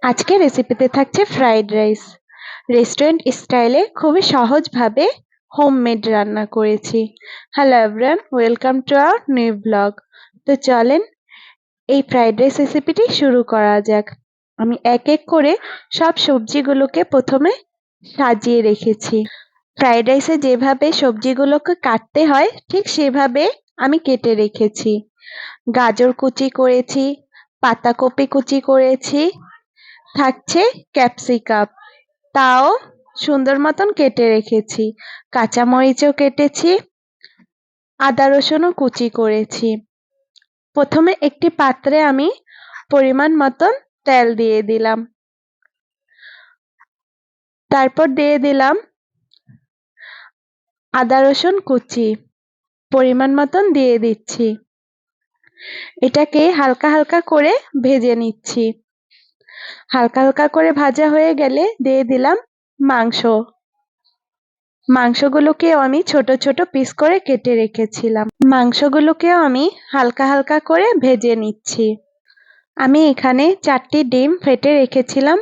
আজকে রেসিপিতে থাকছে ফ্রাইড রাইস। রেস্টুরেন্ট স্টাইলে খুবই সহজভাবে হোমমেড রান্না করেছি। Hello everyone, welcome to our new blog. তো চলেন এই ফ্রাইড রাইস রেসিপিটি শুরু করা যাক। আমি এক এক করে সব সবজিগুলোকে প্রথমে সাজিয়ে রেখেছি। ফ্রাইড রাইসে যেভাবে সবজিগুলোকে কাটতে হয় ঠিক সেভাবে আমি কেটে রেখেছি। গাজর কুচি করেছি, পাতাকপি কুচি করেছি, থাকছে ক্যাপসিকাম, তাও সুন্দর মতন কেটে রেখেছি। কাঁচামরিচও কেটেছি, আদা রসুনও কুচি করেছি। প্রথমে একটি পাত্রে আমি পরিমাণ মতন তেল দিয়ে দিলাম, তারপর দিয়ে দিলাম আদা রসুন কুচি পরিমাণ মতন দিয়ে দিচ্ছি। এটাকে হালকা হালকা করে ভেজে নিচ্ছি। হালকা হালকা করে ভাজা হয়ে গেলে দিয়ে দিলাম মাংসগুলোকেও আমি ছোট ছোট পিস করে কেটে রেখেছিলাম। মাংসগুলোকেও আমি হালকা হালকা করে ভেজে নিচ্ছি। আমি এখানে 4টি ডিম ফেটে রেখেছিলাম,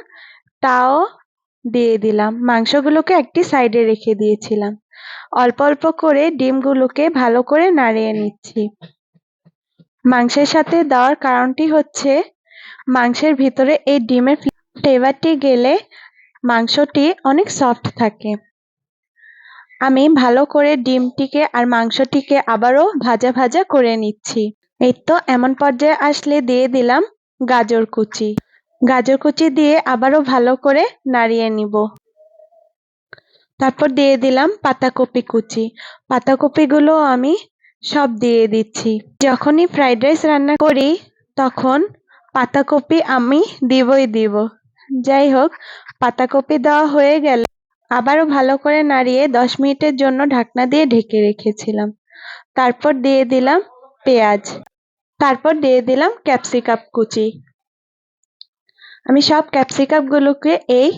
তাও দিয়ে দিলাম। মাংসগুলোকে একটি সাইডে রেখে দিয়েছিলাম। অল্প অল্প করে ডিমগুলোকে ভালো করে নাড়িয়ে নিচ্ছি। মাংসের সাথে দেওয়ার কারণটি হচ্ছে মাংসের ভিতরে এই ডিমের ফ্লেভারটি গেলে মাংসটি অনেক সফট থাকে। আমি ভালো করে ডিমটিকে আর মাংসটিকে আবারও ভাজা ভাজা করে নিচ্ছি। এই তো এমন পর্যায়ে আসলে দিয়ে দিলাম গাজর কুচি। গাজর কুচি দিয়ে আবারও ভালো করে নাড়িয়ে নিব। তারপর দিয়ে দিলাম পাতাকপি কুচি। পাতাকপিগুলো আমি সব দিয়ে দিচ্ছি। যখনই ফ্রাইড রাইস রান্না করি তখন পাতাকপি আমি দিবই দিব। যাই হোক, পাতাকপি দেওয়া হয়ে গেলে আবারও ভালো করে নাড়িয়ে 10 মিনিটের জন্য ঢাকনা দিয়ে ঢেকে রেখেছিলাম। তারপর দিয়ে দিলাম পেঁয়াজ, তারপর দিয়ে দিলাম ক্যাপসিকাম কুচি। আমি সব ক্যাপসিকামগুলোকে এই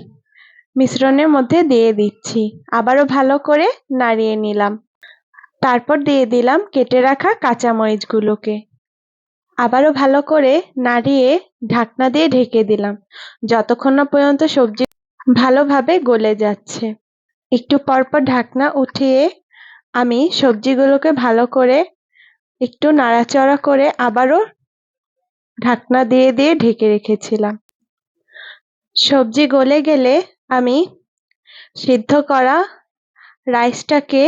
মিশ্রণের মধ্যে দিয়ে দিচ্ছি। আবারও ভালো করে নাড়িয়ে নিলাম। তারপর দিয়ে দিলাম কেটে রাখা কাঁচামরিচগুলোকে। আবারও ভালো করে নাড়িয়ে ঢাকনা দিয়ে ঢেকে দিলাম যতক্ষণ না পর্যন্ত সবজি ভালোভাবে গলে যাচ্ছে। একটু পরপর ঢাকনা উঠিয়ে আমি সবজিগুলোকে ভালো করে একটু নাড়াচাড়া করে আবারও ঢাকনা দিয়ে দিয়ে ঢেকে রেখেছিলাম। সবজি গলে গেলে আমি সিদ্ধ করা রাইসটাকে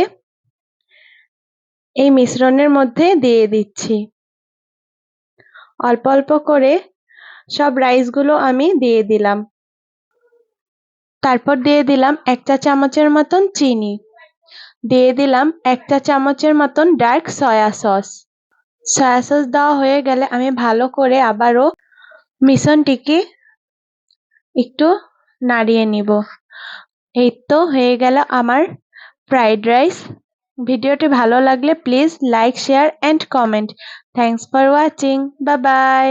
এই মিশ্রণের মধ্যে দিয়ে দিচ্ছি। অল্প অল্প করে সব রাইসগুলো আমি দিয়ে দিলাম। তারপর দিয়ে দিলাম 1 চা চামচের মতন চিনি, দিয়ে দিলাম 1 চা চামচের মতন dark soya sauce. Soya sauce দেওয়া হয়ে গেলে আমি ভালো করে আবারও মিশ্রণটিকে একটু নাড়িয়ে নিব। এই তো হয়ে গেল আমার ফ্রাইড রাইস। ভিডিওটি ভালো লাগলে please like, share and comment. Thanks for watching. Bye bye.